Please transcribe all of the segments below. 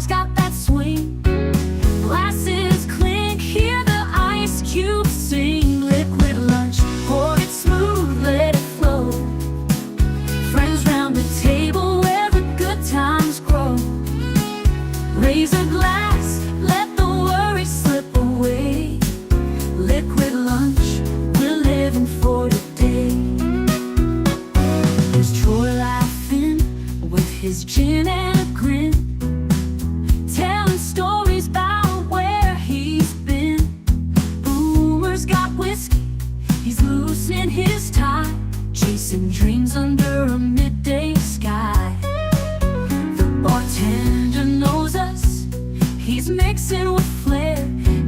guitar's got that swing. Glasses clink, hear the ice cubes sing. Liquid lunch, pour it smooth, let it flow. Friends round the table where the good times grow. Raise a glass, let the worries slip away. Liquid lunch, we're living for today. There's Troy laughing with his gin and a grin, telling stories about where he's been. Boomer's got whiskey, he's loosening his tie, chasing dreams under a midday sky. The bartender knows us, he's mixing with flair.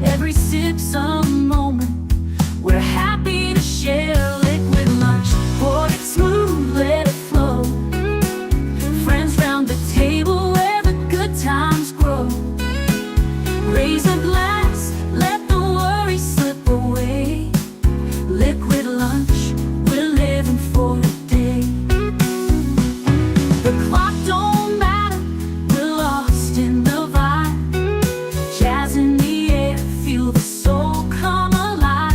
Every sip's a moment we're happy to share. Liquid lunch, pour it smooth, let it flow. Friends round the table where the good times grow. Raise a glass, let the worries slip away. Liquid lunch, we're living for today. The clock don't matter, we're lost in the vibe. Jazz in the air, feel the soul come alive.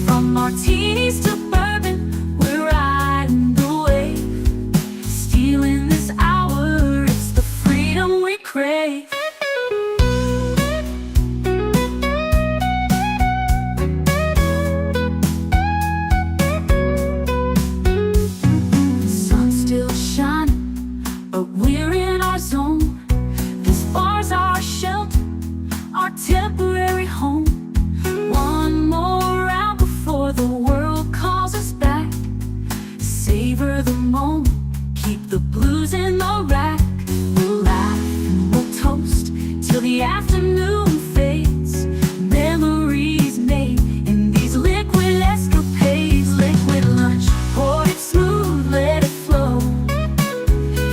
From martinis to bourbon, we're riding the wave. Stealing this hour, it's the freedom we crave. The sun's still shining, but we're in our zone. This bar's our shelter, our temporary home. One more round before the world calls us back. Savor the moment, keep the blues in the rack. We'll laugh and we'll toast till the afternoon fades. Memories made in these liquid escapades. Liquid lunch, pour it smooth, let it flow.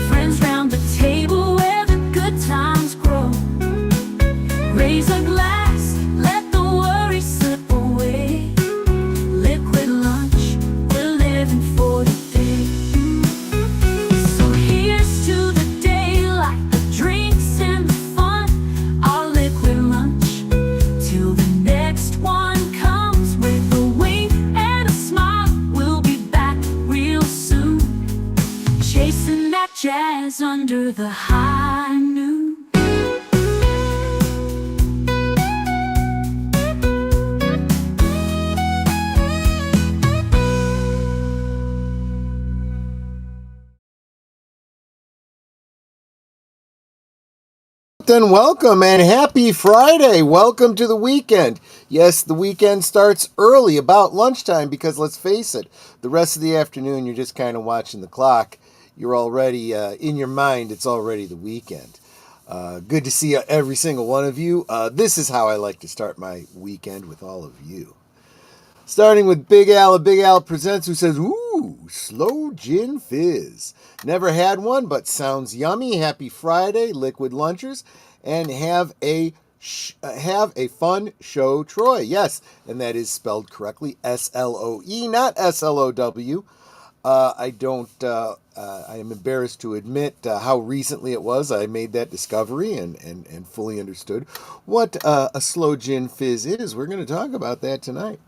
Friends round the table where the good times grow. Raise a glass, let the worries slip away. Liquid lunch, we're living for today. So here's to the daylight, the drinks and the fun. Our liquid lunch, till the next one comes. With a wink and a smile, we'll be back real soon. Chasing that jazz under the high noon. Then welcome and happy Friday. Welcome to the weekend. Yes, the weekend starts early, about lunchtime, because let's face it, the rest of the afternoon you're just kind of watching the clock. You're already, in your mind, it's already the weekend. Good to see every single one of you. This is how I like to start my weekend with all of you. Starting with Big Al of Big Al Presents, who says, ooh, Sloe Gin Fizz. Never had one, but sounds yummy. Happy Friday, liquid lunchers, and have a fun show, Troy. Yes, and that is spelled correctly, S-L-O-E, not S-L-O-W. I am embarrassed to admit how recently it was I made that discovery and fully understood what a Sloe Gin Fizz is. We're going to talk about that tonight.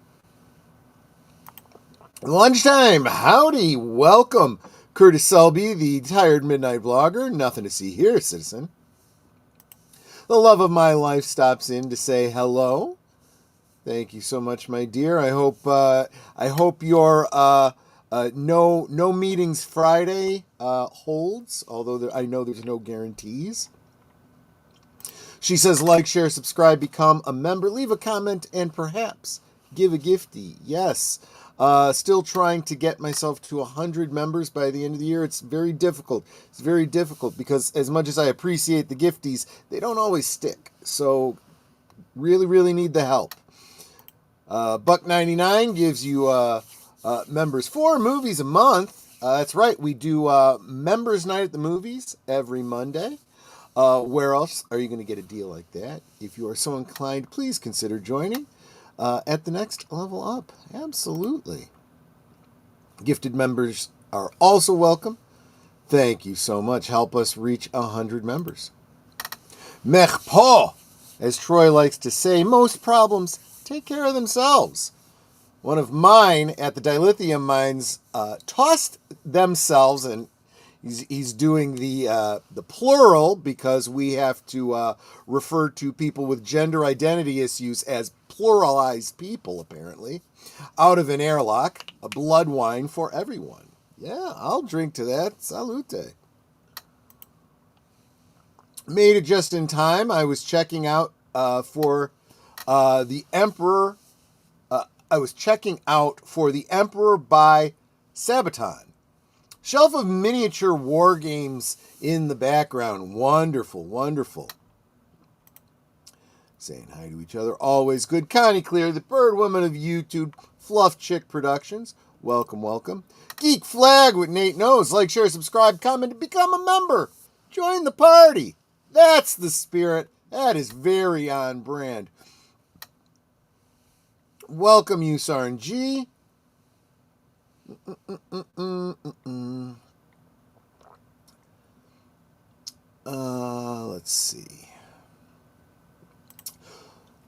Lunchtime, howdy, welcome. Curtis Selby, the tired midnight blogger. Nothing to see here, citizen. The love of my life stops in to say hello. Thank you so much, my dear. I hope your no meetings Friday holds, although I know there's no guarantees. She says, like, share, subscribe, become a member, leave a comment, and perhaps give a gifty. Yes. Still trying to get myself to 100 members by the end of the year. It's very difficult. It's very difficult because as much as I appreciate the gifties, they don't always stick. So really, really need the help. $1.99 gives you members 4 movies a month. That's right. We do members night at the movies every Monday. Where else are you going to get a deal like that? If you are so inclined, please consider joining. At the next level up. Absolutely. Gifted members are also welcome. Thank you so much. Help us reach 100 members. Mechpo, as Troy likes to say, most problems take care of themselves. One of mine at the dilithium mines tossed themselves, and he's doing the plural because we have to refer to people with gender identity issues as pluralized people, apparently, out of an airlock, a blood wine for everyone. Yeah, I'll drink to that. Salute. Made it just in time. I was checking out for the Emperor. I was checking out for the Emperor by Sabaton. Shelf of miniature war games in the background. Wonderful, wonderful. Saying hi to each other. Always good. Connie Cleary, the bird woman of YouTube, Fluff Chick Productions. Welcome, welcome. Geek Flag with Nate Knows. Like, share, subscribe, comment, and become a member. Join the party. That's the spirit. That is very on brand. Welcome, Usarn G. Let's see.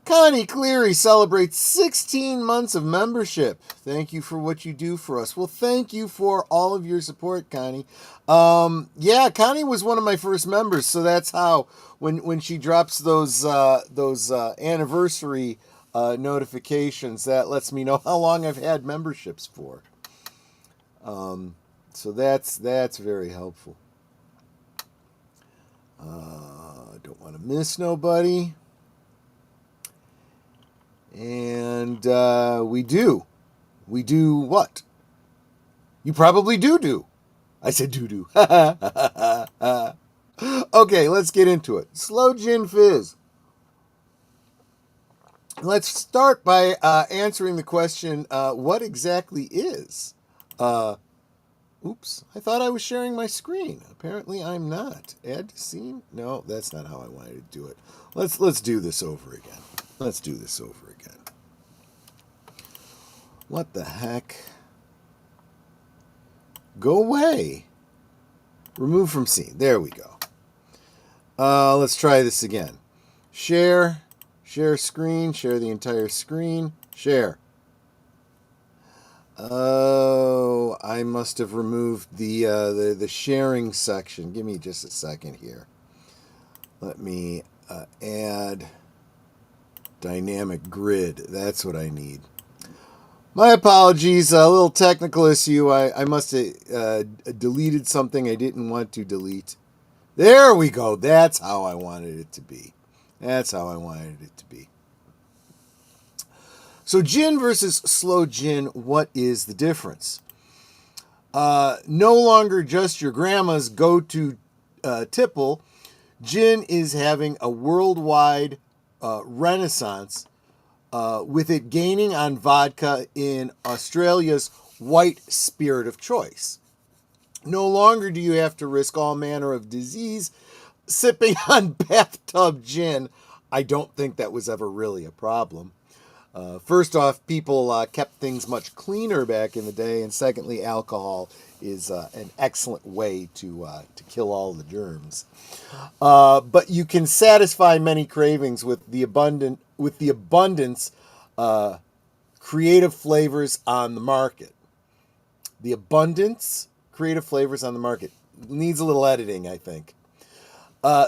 Connie Cleary celebrates 16 months of membership. Thank you for what you do for us. Well, thank you for all of your support, Connie. Yeah, Connie was one of my first members, so that's how when she drops those anniversary notifications, that lets me know how long I've had memberships for. So that's very helpful. Don't want to miss nobody. And we do what? You probably do. I said do. Okay, let's get into it. Sloe Gin Fizz. Let's start by answering the question, what exactly is? Oops, I thought I was sharing my screen. Apparently I'm not. Add to scene? No, that's not how I wanted to do it. Let's do this over again. Let's do this over again. What the heck? Go away. Remove from scene. There we go. Let's try this again. Share screen, share the entire screen, share. Oh, I must have removed the sharing section. Give me just a second here. Let me add dynamic grid. That's what I need. My apologies, a little technical issue. I must have deleted something I didn't want to delete. There we go. That's how I wanted it to be. That's how I wanted it to be. So gin versus sloe gin, what is the difference? No longer just your grandma's go-to tipple. Gin is having a worldwide renaissance, with it gaining on vodka in Australia's white spirit of choice. No longer do you have to risk all manner of disease sipping on bathtub gin. I don't think that was ever really a problem. First off, people kept things much cleaner back in the day, and secondly, alcohol is an excellent way to kill all the germs. But you can satisfy many cravings with the abundance creative flavors on the market. The abundance creative flavors on the market needs a little editing, I think.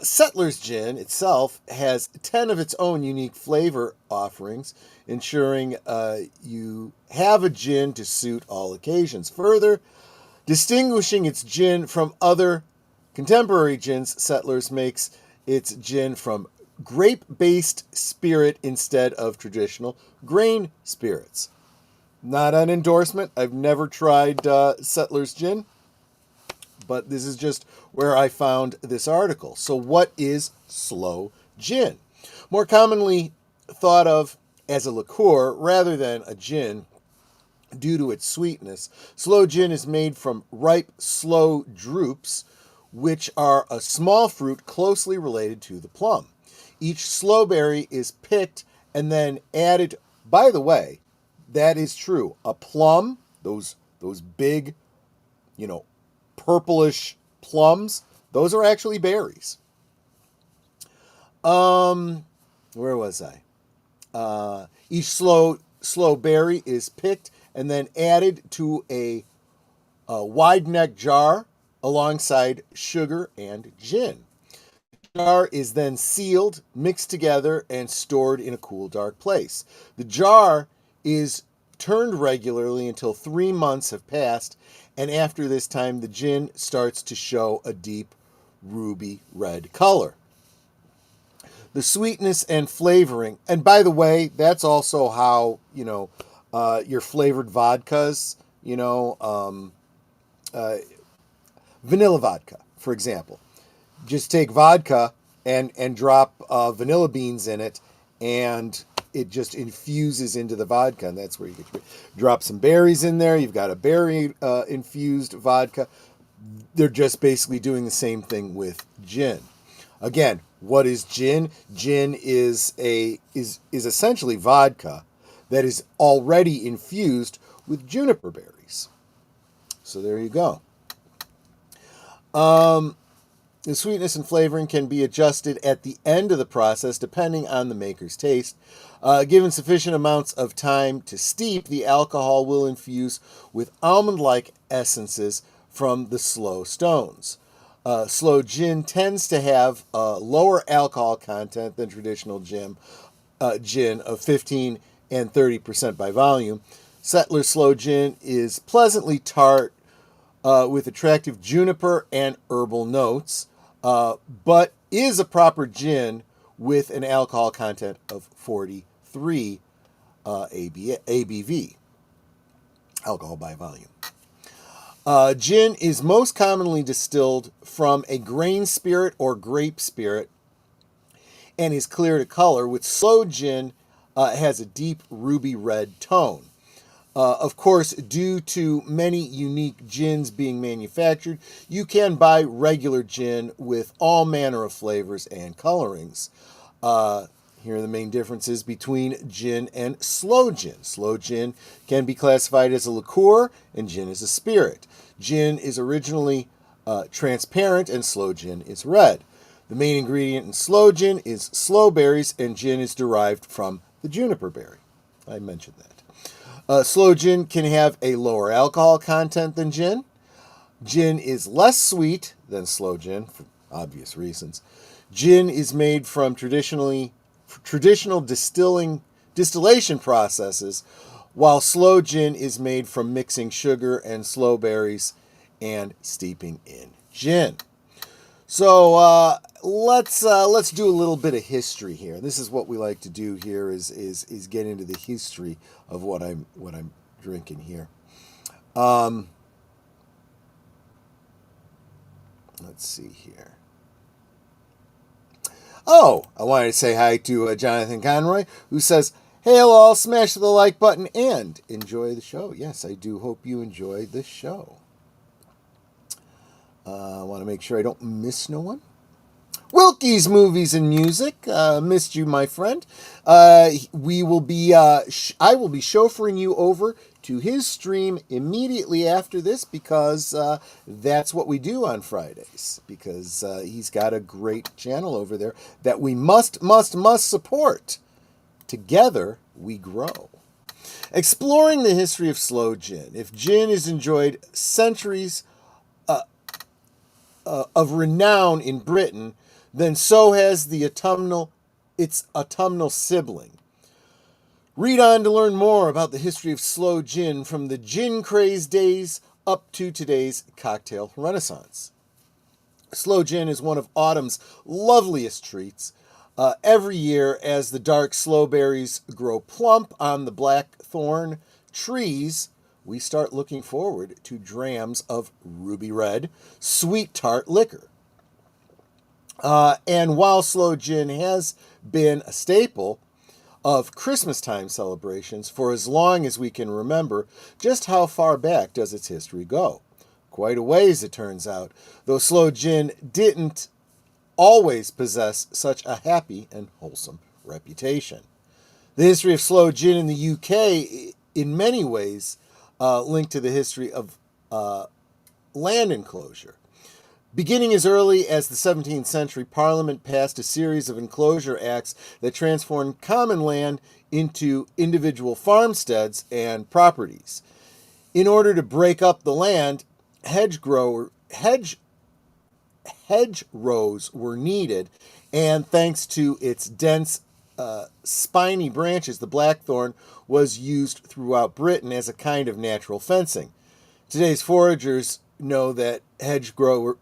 Settler's Gin itself has 10 of its own unique flavor offerings, ensuring you have a gin to suit all occasions. Further, distinguishing its gin from other contemporary gins, Settlers makes its gin from grape-based spirit instead of traditional grain spirits. Not an endorsement. I've never tried Settler's Gin, but this is just where I found this article. So what is sloe gin? More commonly thought of as a liqueur rather than a gin due to its sweetness, sloe gin is made from ripe sloe drupes, which are a small fruit closely related to the plum. Each sloe berry is picked and then added. By the way, that is true. A plum, those big, purplish plums, those are actually berries. Where was I? Each sloe berry is picked and then added to a wide neck jar alongside sugar and gin. The jar is then sealed, mixed together, and stored in a cool, dark place. The jar is turned regularly until 3 months have passed, and after this time, the gin starts to show a deep ruby red color. The sweetness and flavoring, and by the way, that's also how, your flavored vodkas, vanilla vodka, for example. Just take vodka and drop vanilla beans in it, and it just infuses into the vodka, and that's where you get drop some berries in there. You've got a berry infused vodka. They're just basically doing the same thing with gin. Again, what is gin? Gin is essentially vodka that is already infused with juniper berries. So there you go. The sweetness and flavoring can be adjusted at the end of the process depending on the maker's taste. Given sufficient amounts of time to steep, the alcohol will infuse with almond-like essences from the sloe stones. Sloe gin tends to have a lower alcohol content than traditional gin of 15 and 30% by volume. Settler sloe gin is pleasantly tart with attractive juniper and herbal notes, but is a proper gin with an alcohol content of 43 ABV, alcohol by volume. Gin is most commonly distilled from a grain spirit or grape spirit and is clear to color, with sloe gin has a deep ruby red tone. Of course, due to many unique gins being manufactured, you can buy regular gin with all manner of flavors and colorings. Here are the main differences between gin and sloe gin. Sloe gin can be classified as a liqueur, and gin is a spirit. Gin is originally transparent, and sloe gin is red. The main ingredient in sloe gin is sloe berries, and gin is derived from the juniper berry. I mentioned that. Sloe gin can have a lower alcohol content than gin. Gin is less sweet than sloe gin, for obvious reasons. Gin is made from traditional distillation processes, while sloe gin is made from mixing sugar and sloe berries and steeping in gin. So let's do a little bit of history here. This is what we like to do here is get into the history of what I'm drinking here. Let's see here. Oh, I wanted to say hi to Jonathan Conroy, who says, "Hail all, smash the like button and enjoy the show." Yes, I do hope you enjoy the show. I want to make sure I don't miss no one. Wilkie's Movies and Music, missed you, my friend. I will be chauffeuring you over to his stream immediately after this, because that's what we do on Fridays, because he's got a great channel over there that we must support. Together we grow. Exploring the history of sloe gin. If gin is enjoyed centuries of renown in Britain, then so has its autumnal sibling. Read on to learn more about the history of sloe gin from the gin craze days up to today's cocktail renaissance. Sloe gin is one of autumn's loveliest treats. Every year, as the dark sloe berries grow plump on the blackthorn trees, we start looking forward to drams of ruby red, sweet tart liquor. And while sloe gin has been a staple of Christmas time celebrations for as long as we can remember, just how far back does its history go? Quite a ways, it turns out, though sloe gin didn't always possess such a happy and wholesome reputation. The history of sloe gin in the UK, in many ways, linked to the history of land enclosure. Beginning as early as the 17th century, Parliament passed a series of enclosure acts that transformed common land into individual farmsteads and properties. In order to break up the land, hedgerows were needed, and thanks to its dense, spiny branches, the blackthorn was used throughout Britain as a kind of natural fencing. Today's foragers know that hedgerows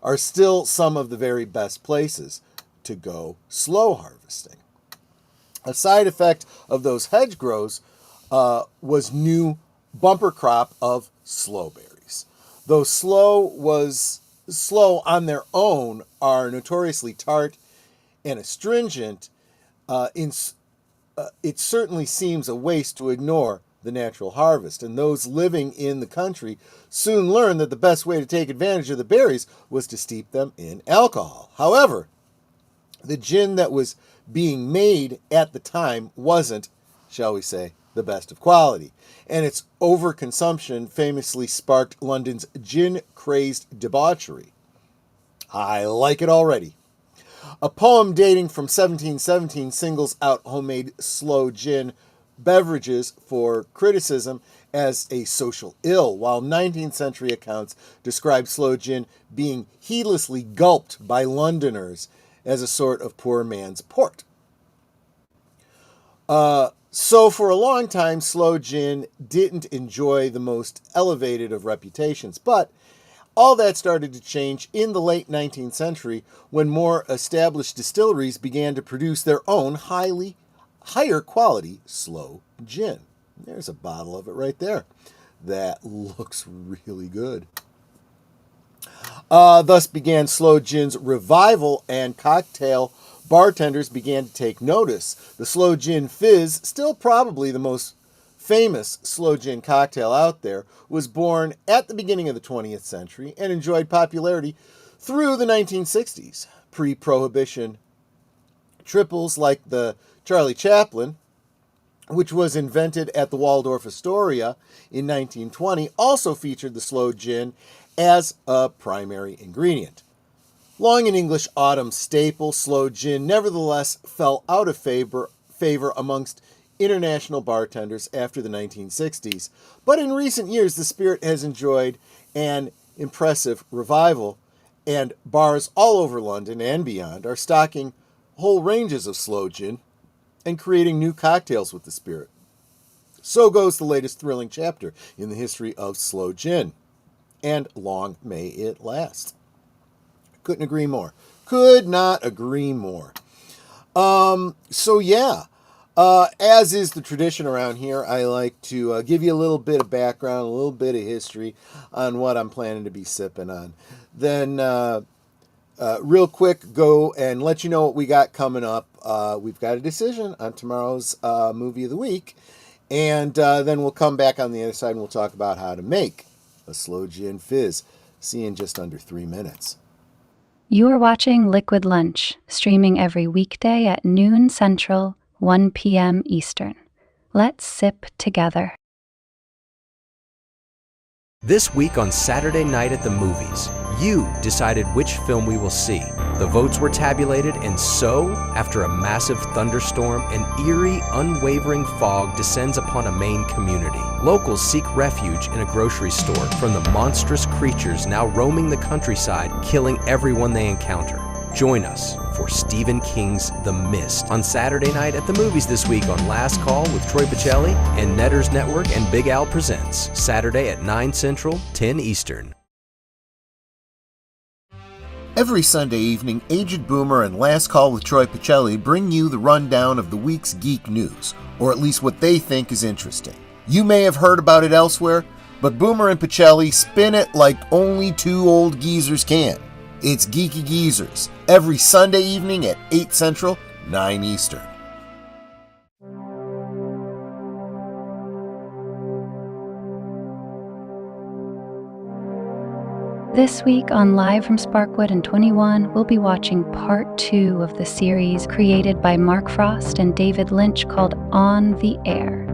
are still some of the very best places to go sloe harvesting. A side effect of those hedgerows was new bumper crop of sloe berries. Though sloe on their own are notoriously tart and astringent, it certainly seems a waste to ignore the natural harvest, and those living in the country soon learned that the best way to take advantage of the berries was to steep them in alcohol. However, the gin that was being made at the time wasn't, shall we say, the best of quality, and its overconsumption famously sparked London's gin-crazed debauchery. I like it already. A poem dating from 1717 singles out homemade sloe gin beverages for criticism as a social ill, while 19th century accounts describe sloe gin being heedlessly gulped by Londoners as a sort of poor man's port. So for a long time, sloe gin didn't enjoy the most elevated of reputations, but all that started to change in the late 19th century when more established distilleries began to produce their own higher quality sloe gin. There's a bottle of it right there. That looks really good. Thus began sloe gin's revival, and cocktail bartenders began to take notice. The Sloe Gin Fizz, still probably the most famous sloe gin cocktail out there, was born at the beginning of the 20th century and enjoyed popularity through the 1960s. Pre-Prohibition triples like the Charlie Chaplin, which was invented at the Waldorf Astoria in 1920, also featured the sloe gin as a primary ingredient. Long an English autumn staple, sloe gin nevertheless fell out of favor amongst international bartenders after the 1960s. But in recent years, the spirit has enjoyed an impressive revival, and bars all over London and beyond are stocking whole ranges of sloe gin and creating new cocktails with the spirit. So goes the latest thrilling chapter in the history of sloe gin, and long may it last. Couldn't agree more. Could not agree more. As is the tradition around here, I like to give you a little bit of background, a little bit of history on what I'm planning to be sipping on. Then, real quick, go and let you know what we got coming up. We've got a decision on tomorrow's movie of the week, and then we'll come back on the other side and we'll talk about how to make a Sloe Gin Fizz. See you in just under 3 minutes. You're watching Liquid Lunch, streaming every weekday at noon Central, 1 p.m. Eastern. Let's sip together. This week on Saturday Night at the Movies, you decided which film we will see. The votes were tabulated, and so, after a massive thunderstorm, an eerie, unwavering fog descends upon a Maine community. Locals seek refuge in a grocery store from the monstrous creatures now roaming the countryside, killing everyone they encounter. Join us for Stephen King's The Mist on Saturday Night at the Movies this week on Last Call with Troy Pacelli and Netters Network and Big Al Presents, Saturday at 9 Central, 10 Eastern. Every Sunday evening, Aged Boomer and Last Call with Troy Pacelli bring you the rundown of the week's geek news, or at least what they think is interesting. You may have heard about it elsewhere, but Boomer and Pacelli spin it like only two old geezers can. It's Geeky Geezers, every Sunday evening at 8 Central, 9 Eastern. This week on Live from Sparkwood and 21, we'll be watching part 2 of the series created by Mark Frost and David Lynch called On the Air.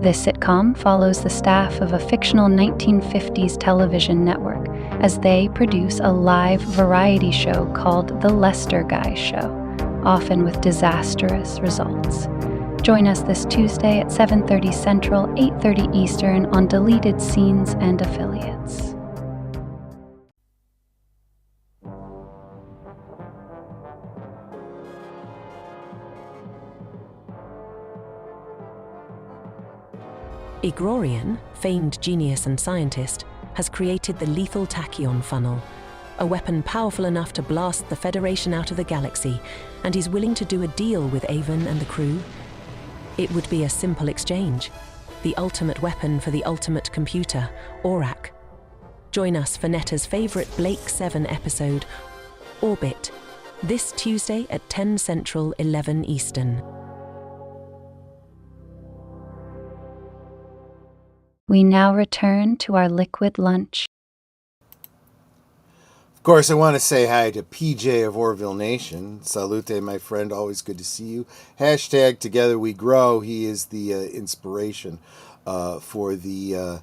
This sitcom follows the staff of a fictional 1950s television network as they produce a live variety show called The Lester Guy Show, often with disastrous results. Join us this Tuesday at 7:30 Central, 8:30 Eastern on Deleted Scenes and Affiliates. Igorian, famed genius and scientist, has created the lethal tachyon funnel, a weapon powerful enough to blast the Federation out of the galaxy, and he's willing to do a deal with Avon and the crew. It would be a simple exchange, the ultimate weapon for the ultimate computer, Aurak. Join us for Netta's favourite Blake 7 episode, Orbit, this Tuesday at 10 Central, 11 Eastern. We now return to our liquid lunch. Of course, I want to say hi to PJ of Orville Nation. Salute, my friend. Always good to see you. Hashtag Together We Grow. He is the inspiration for the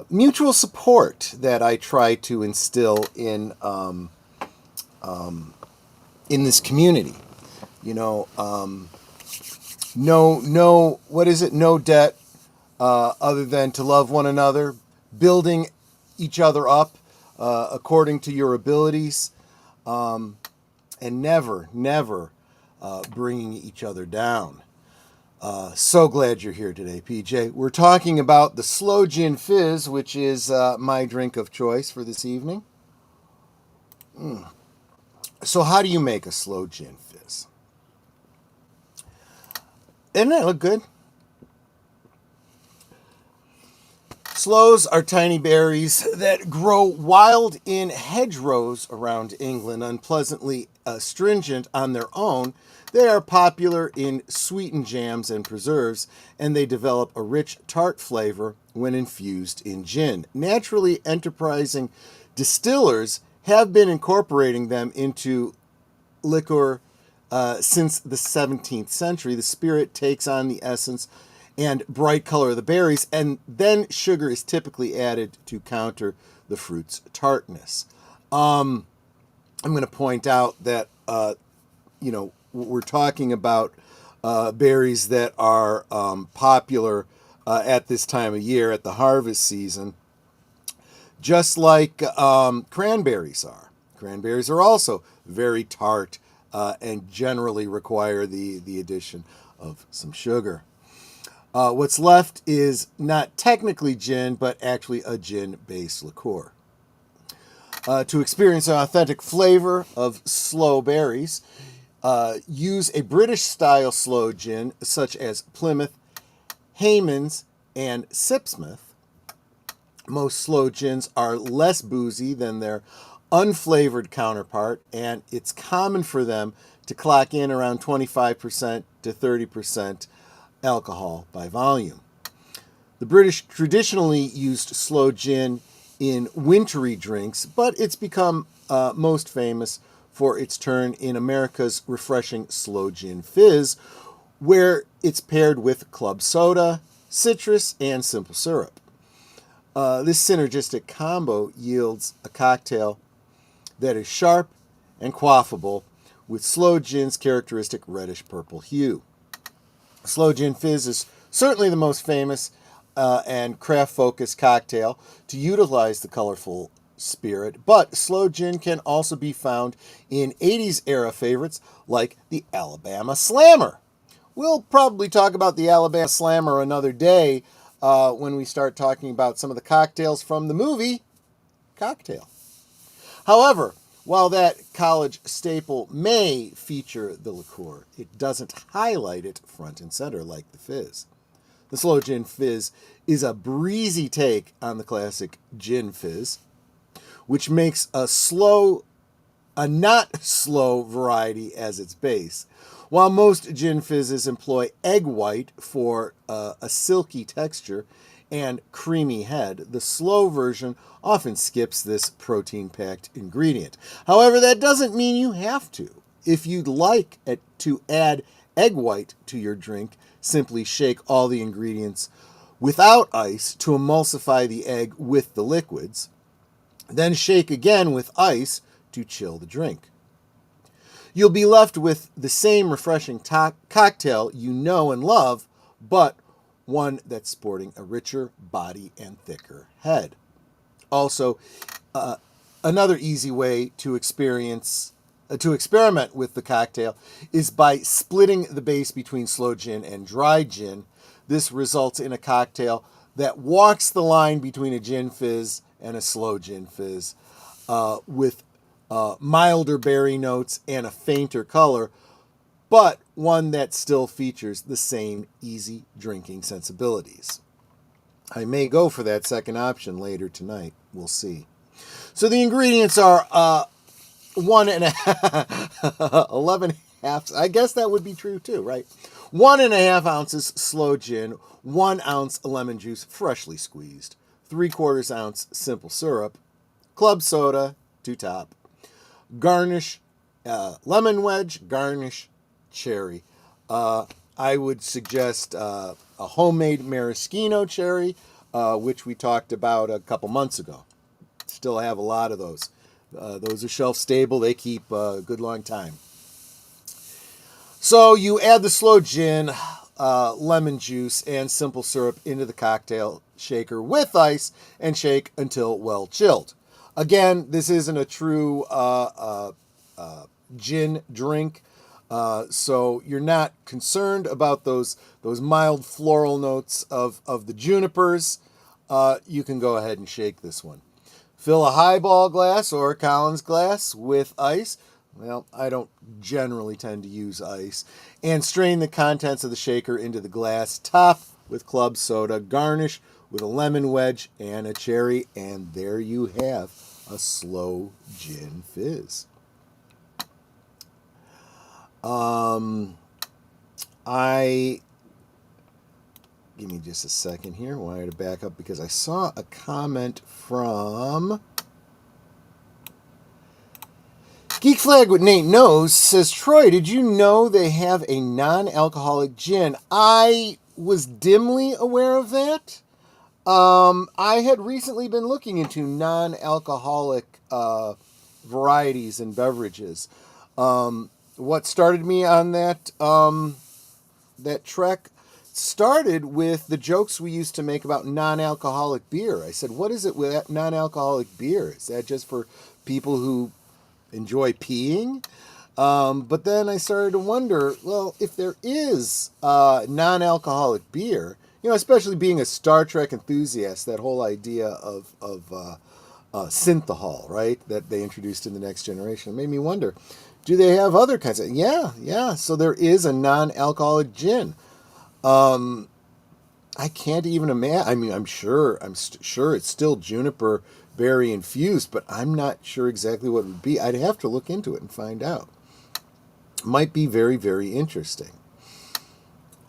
mutual support that I try to instill in this community. You know, what is it? No debt. Other than to love one another, building each other up according to your abilities, and never bringing each other down. So glad you're here today, PJ. We're talking about the Sloe Gin Fizz, which is my drink of choice for this evening. So how do you make a Sloe Gin Fizz? Doesn't that look good? Sloes are tiny berries that grow wild in hedgerows around England, unpleasantly astringent on their own. They are popular in sweetened jams and preserves, and they develop a rich tart flavor when infused in gin. Naturally enterprising distillers have been incorporating them into liquor since the 17th century. The spirit takes on the essence and bright color of the berries, and then sugar is typically added to counter the fruit's tartness. I'm going to point out that, we're talking about berries that are popular at this time of year, at the harvest season, just like cranberries are. Cranberries are also very tart and generally require the addition of some sugar. What's left is not technically gin, but actually a gin-based liqueur. To experience an authentic flavor of sloe berries, use a British-style sloe gin, such as Plymouth, Hayman's, and Sipsmith. Most sloe gins are less boozy than their unflavored counterpart, and it's common for them to clock in around 25% to 30% alcohol by volume. The British traditionally used sloe gin in wintry drinks, but it's become most famous for its turn in America's refreshing Sloe Gin Fizz, where it's paired with club soda, citrus, and simple syrup. This synergistic combo yields a cocktail that is sharp and quaffable, with sloe gin's characteristic reddish-purple hue. Sloe Gin Fizz is certainly the most famous and craft-focused cocktail to utilize the colorful spirit, but sloe gin can also be found in 80s era favorites like the Alabama Slammer. We'll probably talk about the Alabama Slammer another day when we start talking about some of the cocktails from the movie Cocktail. However, while that college staple may feature the liqueur, it doesn't highlight it front and center like the fizz. The Sloe Gin Fizz is a breezy take on the classic Gin Fizz, which makes a not slow variety as its base. While most gin fizzes employ egg white for a silky texture and creamy head, the slow version often skips this protein-packed ingredient. However, that doesn't mean you have to. If you'd like to add egg white to your drink, simply shake all the ingredients without ice to emulsify the egg with the liquids. Then shake again with ice to chill the drink. You'll be left with the same refreshing cocktail you know and love, but one that's sporting a richer body and thicker head. Also, another easy way to experiment with the cocktail is by splitting the base between sloe gin and dry gin. This results in a cocktail that walks the line between a gin fizz and a sloe gin fizz, with milder berry notes and a fainter color, but one that still features the same easy drinking sensibilities. I may go for that second option later tonight. We'll see. So the ingredients are 11 halves. I guess that would be true too, right? 1.5 ounces sloe gin, 1 ounce lemon juice freshly squeezed, 3/4 ounce simple syrup, club soda to top, garnish, lemon wedge, garnish, cherry. I would suggest a homemade maraschino cherry, which we talked about a couple months ago. Still have a lot of those. Those are shelf stable. They keep a good long time. So you add the sloe gin, lemon juice, and simple syrup into the cocktail shaker with ice and shake until well chilled. Again, this isn't a true gin drink, so you're not concerned about those mild floral notes of the junipers. You can go ahead and shake this one. Fill a highball glass or a Collins glass with ice. Well, I don't generally tend to use ice. And strain the contents of the shaker into the glass. Top with club soda. Garnish with a lemon wedge and a cherry. And there you have a Sloe Gin Fizz. Give me just a second here. I wanted to back up because I saw a comment from Geek Flag with Nate Knows. Says, Troy, did you know they have a non-alcoholic gin? I was dimly aware of that. I had recently been looking into non-alcoholic varieties and beverages. What started me on that trek started with the jokes we used to make about non-alcoholic beer. I said, what is it with non-alcoholic beer? Is that just for people who enjoy peeing? But then I started to wonder, well, if there is non-alcoholic beer, especially being a Star Trek enthusiast, that whole idea of synthahol, right, that they introduced in The Next Generation, it made me wonder, do they have other kinds of... Yeah. So there is a non-alcoholic gin. I can't even imagine. I mean, I'm sure it's still juniper berry infused, but I'm not sure exactly what it would be. I'd have to look into it and find out. Might be very, very interesting.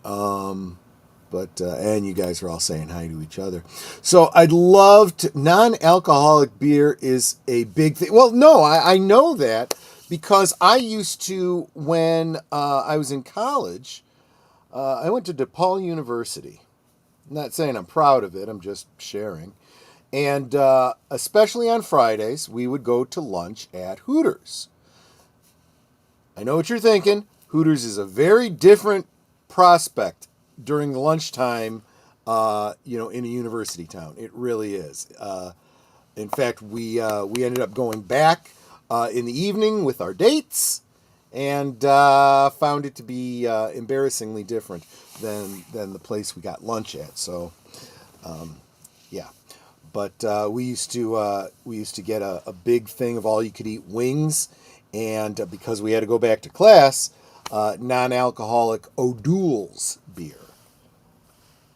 But and you guys are all saying hi to each other. So I'd love to... Non-alcoholic beer is a big thing. Well, no, I know that because I used to, when I was in college... I went to DePaul University. I'm not saying I'm proud of it. I'm just sharing. And especially on Fridays, we would go to lunch at Hooters. I know what you're thinking. Hooters is a very different prospect during the lunchtime, in a university town. It really is. In fact, we ended up going back in the evening with our dates. And found it to be embarrassingly different than the place we got lunch at. So, yeah. But we used to get a big thing of all you could eat wings, and because we had to go back to class, non-alcoholic O'Doul's beer.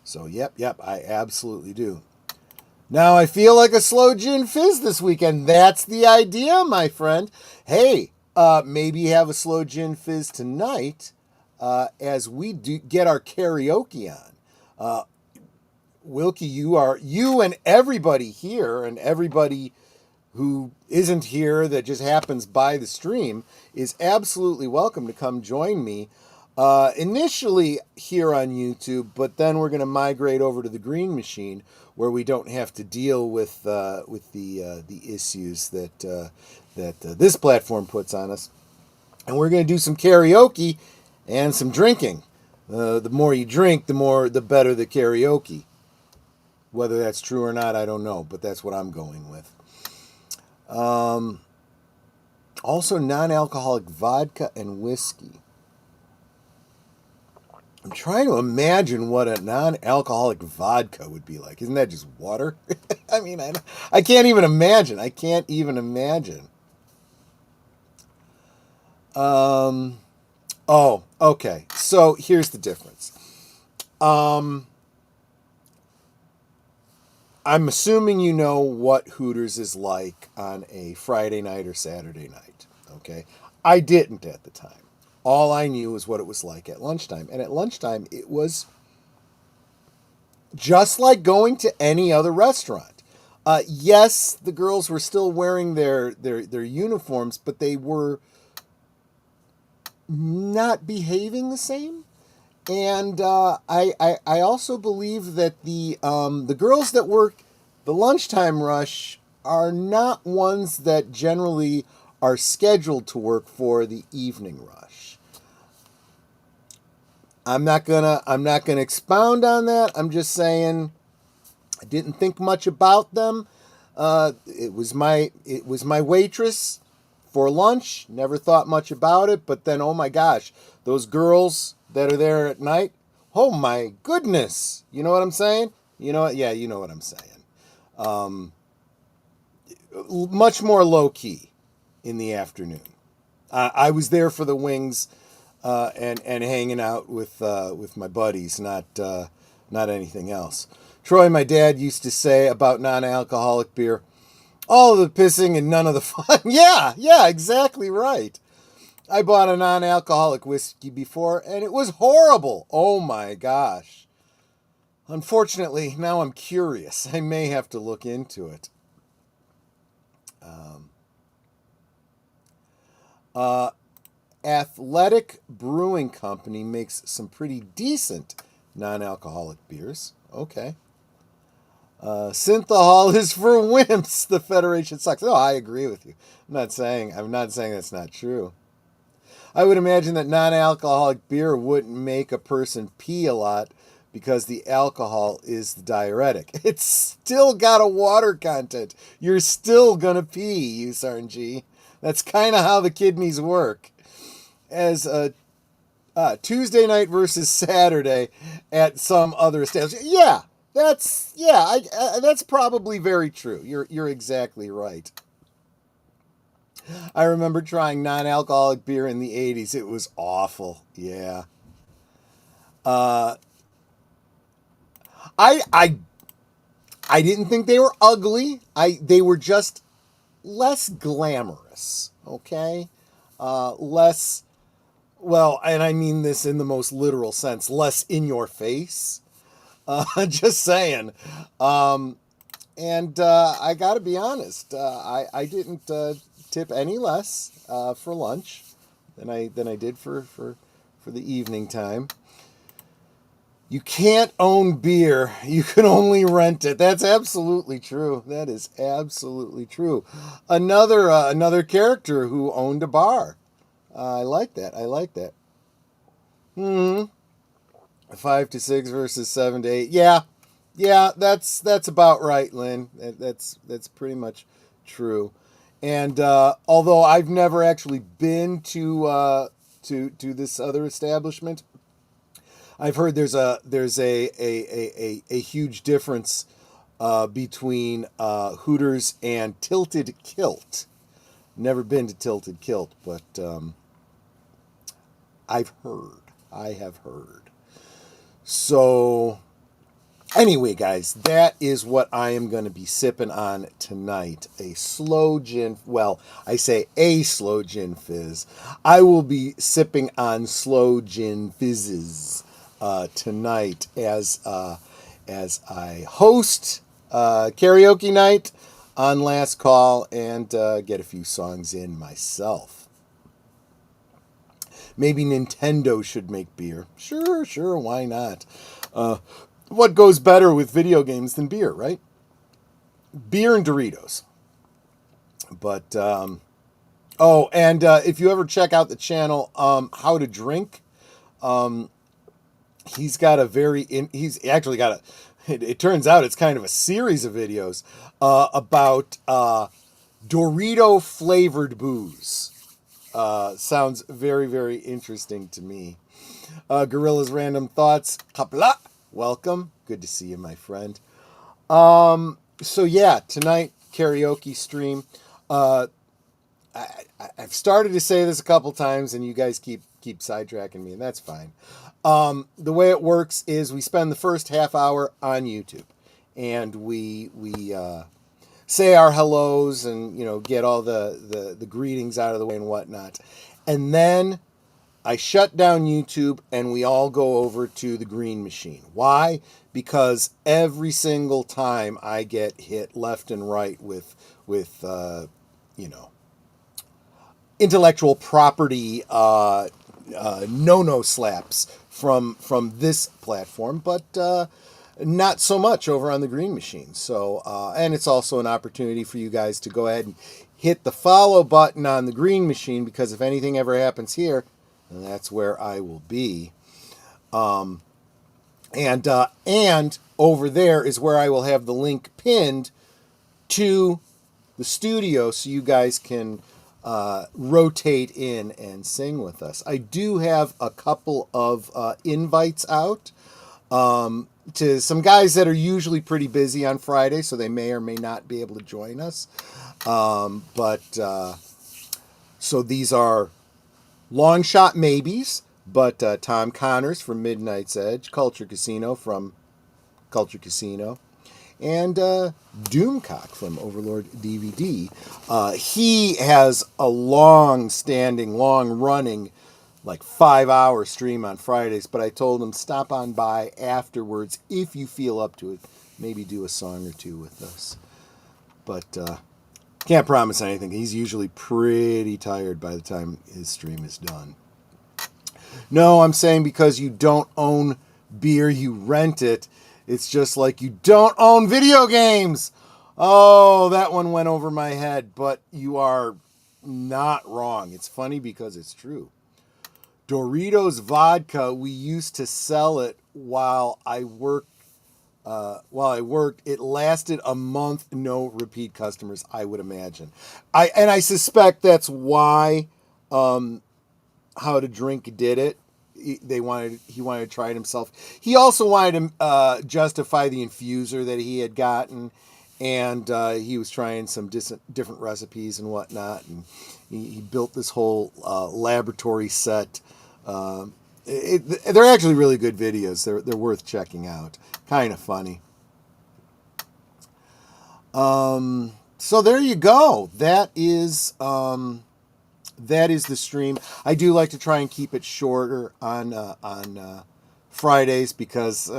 So yep, I absolutely do. Now I feel like a Sloe Gin Fizz this weekend. That's the idea, my friend. Hey. Maybe have a Sloe Gin Fizz tonight as we get our karaoke on. Wilkie, you and everybody here and everybody who isn't here that just happens by the stream is absolutely welcome to come join me initially here on YouTube, but then we're going to migrate over to the Green Machine, where we don't have to deal with the issues that this platform puts on us, and we're going to do some karaoke and some drinking. The more you drink, the better the karaoke. Whether that's true or not, I don't know, but that's what I'm going with. Also, non-alcoholic vodka and whiskey. I'm trying to imagine what a non-alcoholic vodka would be like. Isn't that just water? I mean, I can't even imagine. I can't even imagine. Oh, okay. So here's the difference. I'm assuming you know what Hooters is like on a Friday night or Saturday night. Okay. I didn't at the time. All I knew was what it was like at lunchtime. And at lunchtime, it was just like going to any other restaurant. Yes, the girls were still wearing their uniforms, but they were not behaving the same. And I also believe that the girls that work the lunchtime rush are not ones that generally are scheduled to work for the evening rush. I'm not gonna expound on that. I'm just saying I didn't think much about them. It was my waitress for lunch. Never thought much about it, but then oh my gosh, those girls that are there at night, oh my goodness. You know what I'm saying? You know what? Yeah, you know what I'm saying. Much more low key in the afternoon. I was there for the wings and hanging out with my buddies, not anything else. Troy, my dad, used to say about non-alcoholic beer, all of the pissing and none of the fun. Yeah, exactly right. I bought a non-alcoholic whiskey before, and it was horrible. Oh, my gosh. Unfortunately, now I'm curious. I may have to look into it. Athletic Brewing Company makes some pretty decent non-alcoholic beers. Okay. Synthahol is for wimps. The Federation sucks. Oh, I agree with you. I'm not saying that's not true. I would imagine that non-alcoholic beer wouldn't make a person pee a lot because the alcohol is the diuretic. It's still got a water content. You're still gonna pee, you Sarnji. That's kind of how the kidneys work. As a Tuesday night versus Saturday at some other establishment. Yeah, that's probably very true. You're exactly right. I remember trying non-alcoholic beer in the 80s. It was awful. Yeah. I didn't think they were ugly. They were just less glamorous. Okay? Less, well, and I mean this in the most literal sense, less in your face. Just saying. And I got to be honest. I didn't tip any less for lunch than I did for the evening time. You can't own beer. You can only rent it. That's absolutely true. That is absolutely true. Another character who owned a bar. I like that. 5 to 6 versus 7 to 8. Yeah, that's about right, Lynn. That's pretty much true. And although I've never actually been to this other establishment, I've heard there's a huge difference between Hooters and Tilted Kilt. Never been to Tilted Kilt, but I have heard. So anyway, guys, that is what I am going to be sipping on tonight. A Sloe Gin, well, I say a Sloe Gin Fizz. I will be sipping on Sloe Gin Fizzes tonight as I host karaoke night on Last Call and get a few songs in myself. maybe Nintendo should make beer. Sure, why not? What goes better with video games than beer, right? Beer and Doritos. But, and if you ever check out the channel, How to Drink, he's actually got it turns out it's kind of a series of videos about Dorito flavored booze. Sounds very, very interesting to me. Gorilla's Random Thoughts, kapla, welcome. Good to see you, my friend. So yeah, tonight, karaoke stream. I've started to say this a couple times, and you guys keep sidetracking me, and that's fine. The way it works is we spend the first half hour on YouTube, and we say our hellos and get all the greetings out of the way and whatnot, and then I shut down YouTube and we all go over to the green machine. Why? Because every single time I get hit left and right with intellectual property no slaps from this platform, but not so much over on the green machine. So and it's also an opportunity for you guys to go ahead and hit the follow button on the green machine, because if anything ever happens here, that's where I will be. And over there is where I will have the link pinned to the studio, so you guys can rotate in and sing with us. I do have a couple of invites out to some guys that are usually pretty busy on Friday, so they may or may not be able to join us. So these are long shot maybes, but Tom Connors from Midnight's Edge, Culture Casino from Culture Casino, and Doomcock from Overlord DVD. He has a long-standing, long-running, like 5-hour stream on Fridays, but I told him stop on by afterwards if you feel up to it. Maybe do a song or two with us. But can't promise anything. He's usually pretty tired by the time his stream is done. No, I'm saying because you don't own beer, you rent it. It's just like you don't own video games. Oh, that one went over my head, but you are not wrong. It's funny because it's true. Doritos vodka, we used to sell it while I worked. It lasted a month, no repeat customers, I would imagine. I suspect that's why How to Drink did it. He wanted to try it himself. He also wanted to justify the infuser that he had gotten, and he was trying some different recipes and whatnot, and he built this whole laboratory set. They're actually really good videos. They're worth checking out. Kind of funny. So there you go. That is the stream. I do like to try and keep it shorter on Fridays, because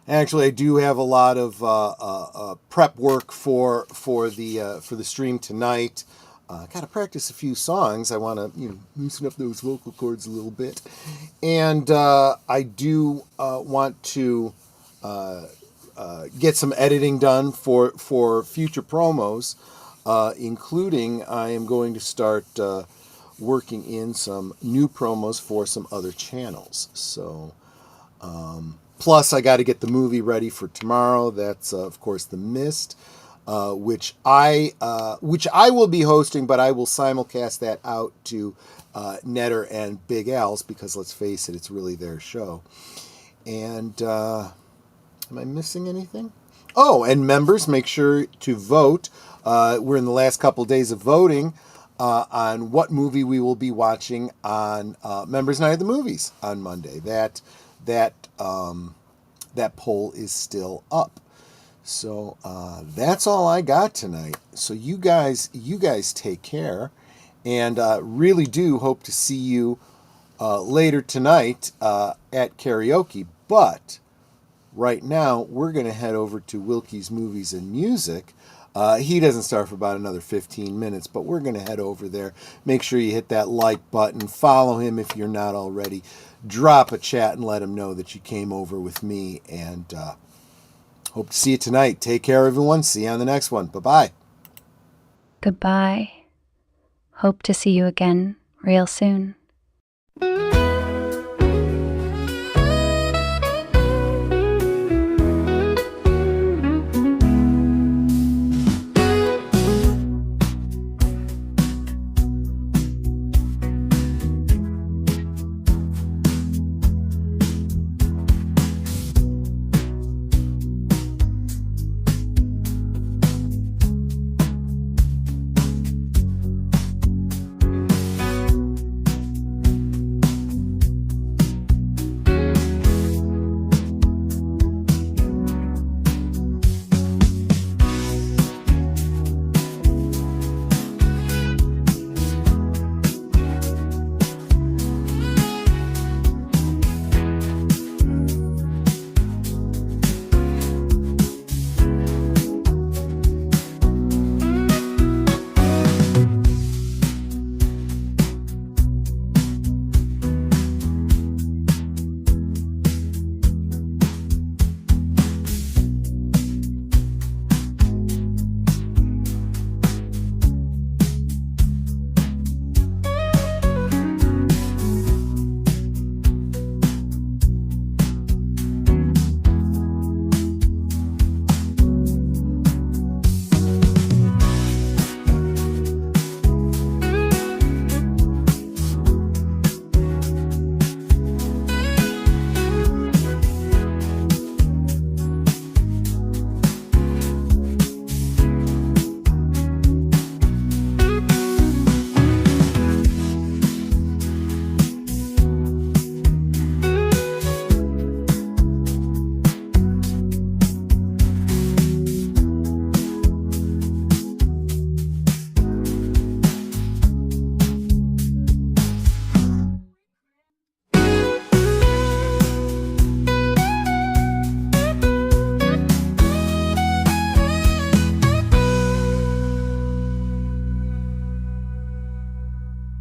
actually I do have a lot of prep work for the stream tonight. Got to practice a few songs. I want to loosen up those vocal cords a little bit, and I do want to get some editing done for future promos, including I am going to start working in some new promos for some other channels. So plus I got to get the movie ready for tomorrow. That's of course The Mist, which I will be hosting, but I will simulcast that out to Netter and Big Al's, because let's face it, it's really their show. And am I missing anything? Oh, and members, make sure to vote. We're in the last couple days of voting on what movie we will be watching on Members Night at the Movies on Monday. That poll is still up. So that's all I got tonight. So you guys take care, and really do hope to see you later tonight at karaoke. But right now we're going to head over to Wilkie's Movies and Music, He doesn't start for about another 15 minutes, but we're going to head over there. Make sure you hit that like button. Follow him if you're not already. Drop a chat and let him know that you came over with me. And hope to see you tonight. Take care, everyone. See you on the next one. Bye-bye. Goodbye. Hope to see you again real soon.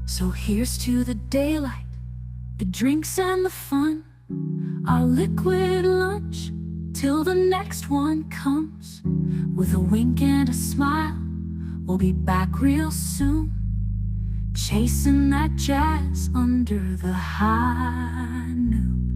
So here's to the daylight, the drinks and the fun, our liquid lunch, till the next one comes. With a wink and a smile, we'll be back real soon, chasing that jazz under the high noon.